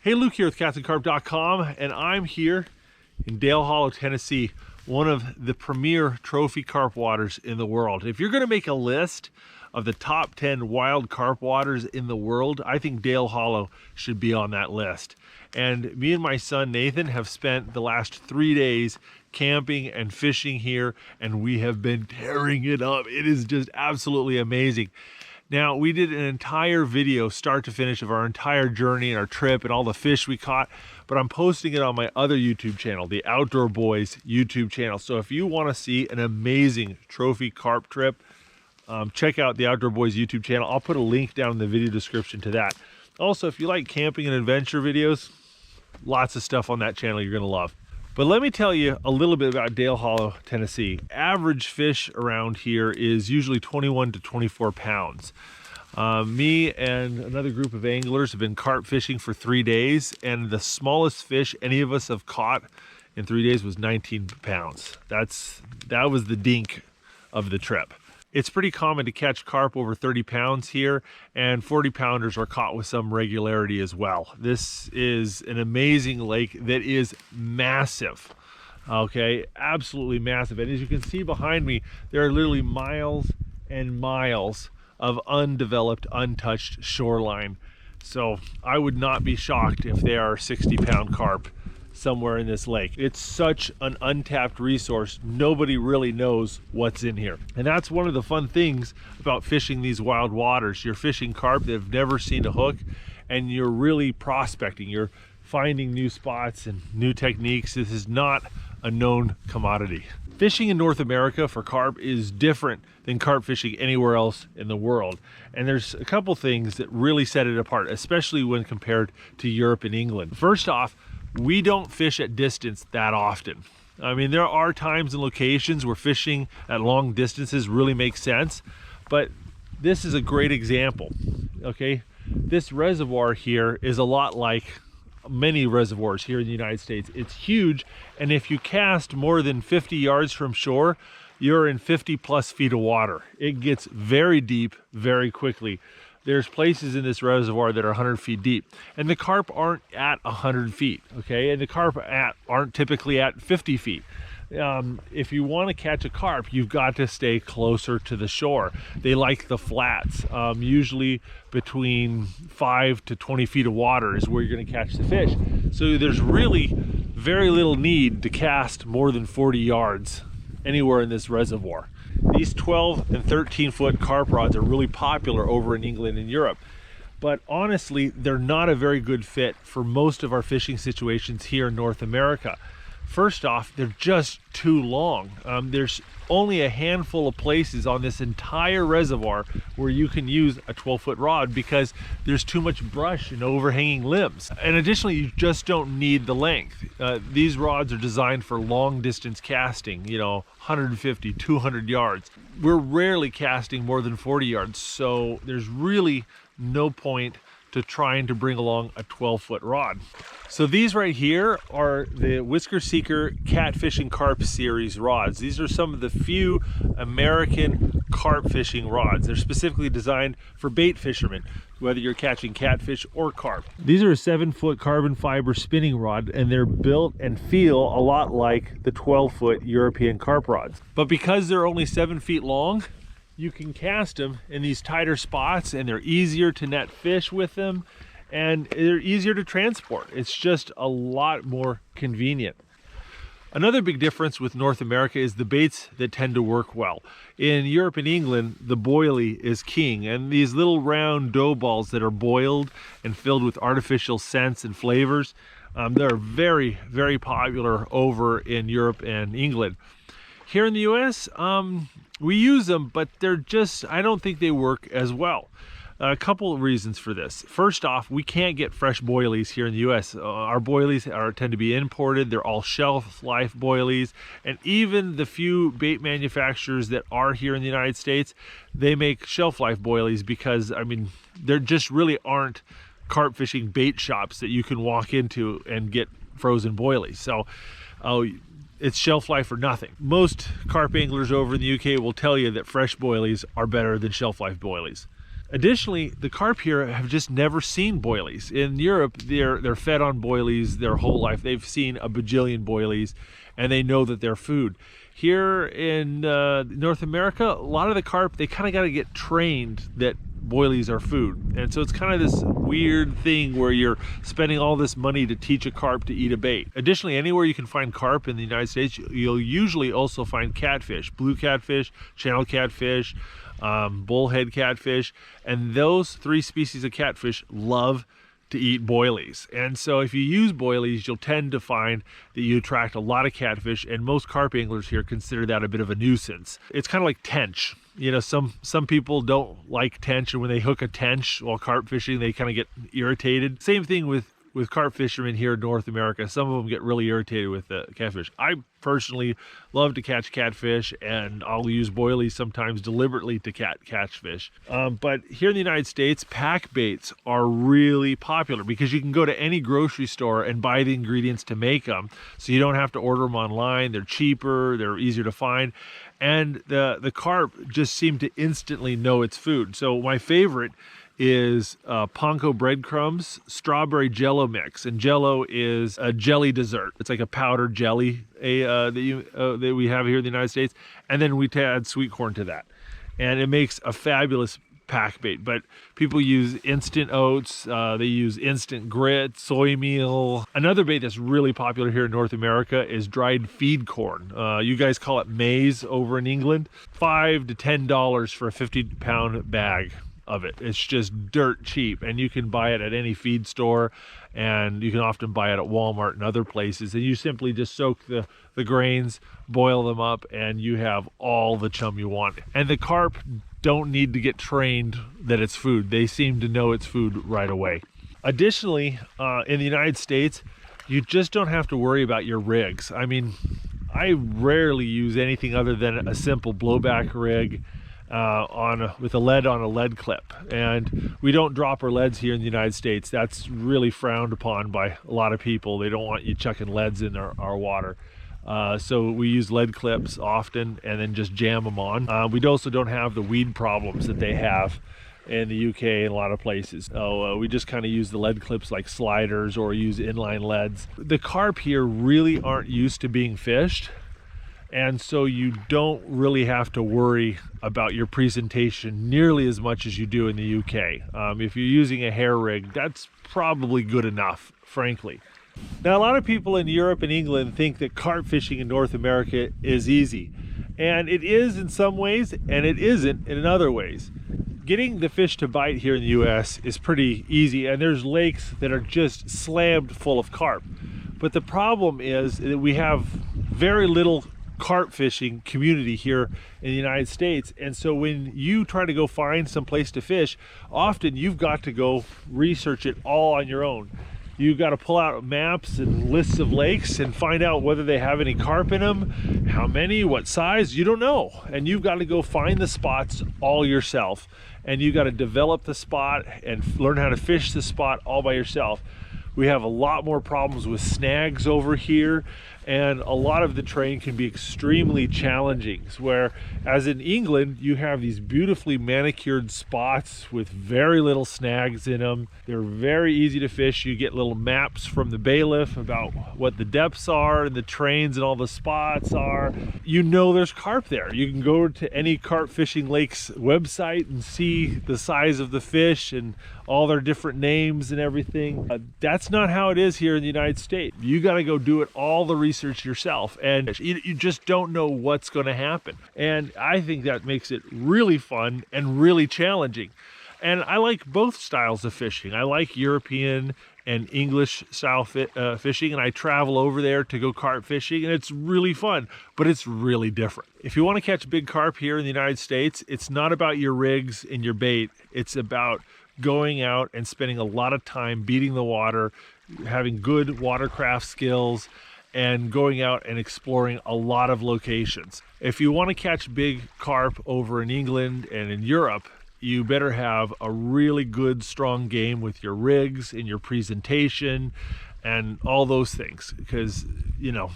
Hey, Luke here with CatfishCarp.com, and I'm here in Dale Hollow, Tennessee, one of the premier trophy carp waters in the world. If you're going to make a list of the top 10 wild carp waters in the world, I think Dale Hollow should be on that list. And me and my son Nathan have spent the last 3 days camping and fishing here, and we have been tearing it up. It is just absolutely amazing. Now, we did an entire video, start to finish, of our entire journey and our trip and all the fish we caught, but I'm posting it on my other YouTube channel, the Outdoor Boys YouTube channel. So if you want to see an amazing trophy carp trip, check out the Outdoor Boys YouTube channel. I'll put a link down in the video description to that. Also, if you like camping and adventure videos, lots of stuff on that channel you're going to love. But let me tell you a little bit about Dale Hollow, Tennessee. Average fish around here is usually 21 to 24 pounds. Me and another group of anglers have been carp fishing for 3 days, and the smallest fish any of us have caught in 3 days was 19 pounds. That was the dink of the trip. It's pretty common to catch carp over 30 pounds here, and 40 pounders are caught with some regularity as well. This is an amazing lake that is massive, okay? Absolutely massive. And as you can see behind me, there are literally miles and miles of undeveloped, untouched shoreline. So I would not be shocked if there are 60-pound carp somewhere in this lake. It's such an untapped resource. Nobody really knows what's in here. And that's one of the fun things about fishing these wild waters. You're fishing carp that have never seen a hook, and you're really prospecting. You're finding new spots and new techniques. This is not a known commodity. Fishing in North America for carp is different than carp fishing anywhere else in the world. And there's a couple things that really set it apart, especially when compared to Europe and England. First off, we don't fish at distance that often. I mean, there are times and locations where fishing at long distances really makes sense, but this is a great example, okay? This reservoir here is a lot like many reservoirs here in the United States. It's huge, and if you cast more than 50 yards from shore, you're in 50 plus feet of water. It gets very deep very quickly. There's places in this reservoir that are 100 feet deep, and the carp aren't at 100 feet, okay? And the carp aren't typically at 50 feet. If you want to catch a carp, you've got to stay closer to the shore. They like the flats. Usually between 5 to 20 feet of water is where you're going to catch the fish. So there's really very little need to cast more than 40 yards anywhere in this reservoir. These 12 and 13 foot carp rods are really popular over in England and Europe, but honestly, they're not a very good fit for most of our fishing situations here in North America. First off, they're just too long. There's only a handful of places on this entire reservoir where you can use a 12-foot rod because there's too much brush and overhanging limbs. And additionally, you just don't need the length. These rods are designed for long distance casting, 150, 200 yards. We're rarely casting more than 40 yards, so there's really no point to trying to bring along a 12-foot rod. So these right here are the Whisker Seeker Catfish and Carp series rods. These are some of the few American carp fishing rods. They're specifically designed for bait fishermen, whether you're catching catfish or carp. These are a 7-foot carbon fiber spinning rod, and they're built and feel a lot like the 12-foot European carp rods. But because they're only 7 feet long, you can cast them in these tighter spots, and they're easier to net fish with them, and they're easier to transport. It's just a lot more convenient. Another big difference with North America is the baits that tend to work well. In Europe and England, the boilie is king, and these little round dough balls that are boiled and filled with artificial scents and flavors, they're very, very popular over in Europe and England. Here in the US, we use them, but I don't think they work as well. A couple of reasons for this. First off, we can't get fresh boilies here in the US. Our boilies tend to be imported. They're all shelf life boilies. And even the few bait manufacturers that are here in the United States, they make shelf life boilies because, there just really aren't carp fishing bait shops that you can walk into and get frozen boilies. So it's shelf life or nothing. Most carp anglers over in the UK will tell you that fresh boilies are better than shelf life boilies. Additionally, the carp here have just never seen boilies. In Europe, they're fed on boilies their whole life. They've seen a bajillion boilies, and they know that they're food. Here in North America, a lot of the carp, they kind of got to get trained that boilies are food. And so it's kind of this weird thing where you're spending all this money to teach a carp to eat a bait. Additionally, anywhere you can find carp in the United States, you'll usually also find catfish, blue catfish, channel catfish, bullhead catfish, and those 3 species of catfish love to eat boilies. And so if you use boilies, you'll tend to find that you attract a lot of catfish, and most carp anglers here consider that a bit of a nuisance. It's kind of like tench. You know, some people don't like tench, and when they hook a tench while carp fishing, they kind of get irritated. Same thing with carp fishermen here in North America. Some of them get really irritated with the catfish. I personally love to catch catfish, and I'll use boilies sometimes deliberately to catch fish. But here in the United States, pack baits are really popular because you can go to any grocery store and buy the ingredients to make them. So you don't have to order them online. They're cheaper, they're easier to find. And the carp just seem to instantly know it's food. So my favorite is panko breadcrumbs strawberry jello mix, and jello is a jelly dessert. It's like a powdered jelly that we have here in the United States, and then we add sweet corn to that, and it makes a fabulous pack bait. But people use instant oats, they use instant grit, soy meal. Another bait that's really popular here in North America is dried feed corn. You guys call it maize over in England. $5 to $10 for a 50-pound bag of it. It's just dirt cheap, and you can buy it at any feed store, and you can often buy it at Walmart and other places. And you simply just soak the grains, boil them up, and you have all the chum you want. And the carp don't need to get trained that it's food. They seem to know it's food right away. Additionally, in the United States, you just don't have to worry about your rigs. I mean, I rarely use anything other than a simple blowback rig with a lead on a lead clip, and we don't drop our leads here in the United States. That's really frowned upon by a lot of people. They don't want you chucking leads in our water. So we use lead clips often and then just jam them on. We also don't have the weed problems that they have in the UK and a lot of places. So we just kind of use the lead clips like sliders, or use inline leads. The carp here really aren't used to being fished, and so you don't really have to worry about your presentation nearly as much as you do in the UK. If you're using a hair rig, that's probably good enough, frankly. Now, a lot of people in Europe and England think that carp fishing in North America is easy. And it is in some ways, and it isn't in other ways. Getting the fish to bite here in the US is pretty easy, and there's lakes that are just slammed full of carp. But the problem is that we have very little carp fishing community here in the United States, and so when you try to go find some place to fish, often you've got to go research it all on your own. You've got to pull out maps and lists of lakes and find out whether they have any carp in them, how many, what size, you don't know. And you've got to go find the spots all yourself, and you've got to develop the spot and learn how to fish the spot all by yourself. We have a lot more problems with snags over here, and a lot of the terrain can be extremely challenging, where as in England you have these beautifully manicured spots with very little snags in them. They're very easy to fish. You get little maps from the bailiff about what the depths are and the trains and all the spots are. You know there's carp there. You can go to any carp fishing lake's website and see the size of the fish and all their different names and everything. That's not how it is here in the United States. You got to go do it all the research yourself, and you just don't know what's going to happen. And I think that makes it really fun and really challenging. And I like both styles of fishing. I like European and English style fishing, and I travel over there to go carp fishing, and it's really fun, but it's really different. If you want to catch big carp here in the United States, it's not about your rigs and your bait. It's about going out and spending a lot of time beating the water, having good watercraft skills, and going out and exploring a lot of locations. If you want to catch big carp over in England and in Europe, you better have a really good, strong game with your rigs and your presentation and all those things, because, you know,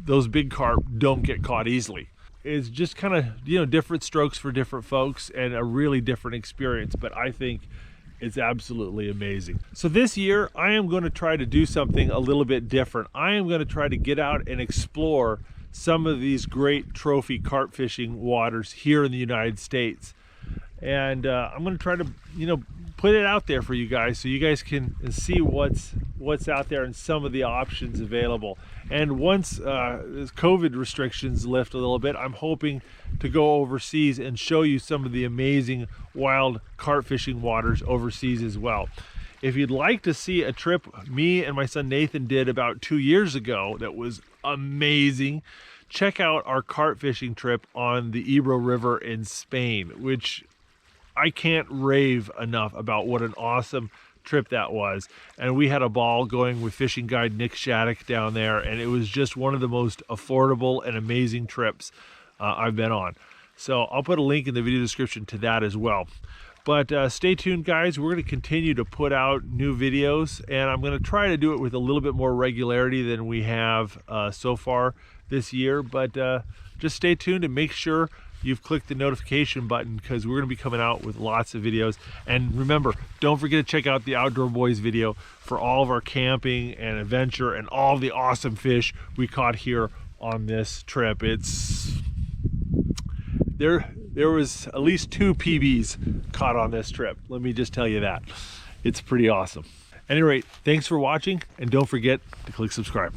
those big carp don't get caught easily. is just kind of, you know, different strokes for different folks and a really different experience, but I think it's absolutely amazing. So this year I am going to try to do something a little bit different. I am going to try to get out and explore some of these great trophy carp fishing waters here in the United States. And I'm going to try to, you know, put it out there for you guys so you guys can see what's out there and some of the options available. And once COVID restrictions lift a little bit, I'm hoping to go overseas and show you some of the amazing wild carp fishing waters overseas as well. If you'd like to see a trip me and my son Nathan did about 2 years ago that was amazing, check out our carp fishing trip on the Ebro River in Spain, which I can't rave enough about what an awesome trip that was. And we had a ball going with fishing guide Nick Shattuck down there, and it was just one of the most affordable and amazing trips I've been on. So I'll put a link in the video description to that as well. But stay tuned, guys. We're going to continue to put out new videos, and I'm going to try to do it with a little bit more regularity than we have so far this year. But just stay tuned and make sure you've clicked the notification button, because we're going to be coming out with lots of videos. And remember, don't forget to check out the Outdoor Boys video for all of our camping and adventure and all the awesome fish we caught here on this trip. There was at least 2 PBs caught on this trip. Let me just tell you that. It's pretty awesome. At any rate, thanks for watching, and don't forget to click subscribe.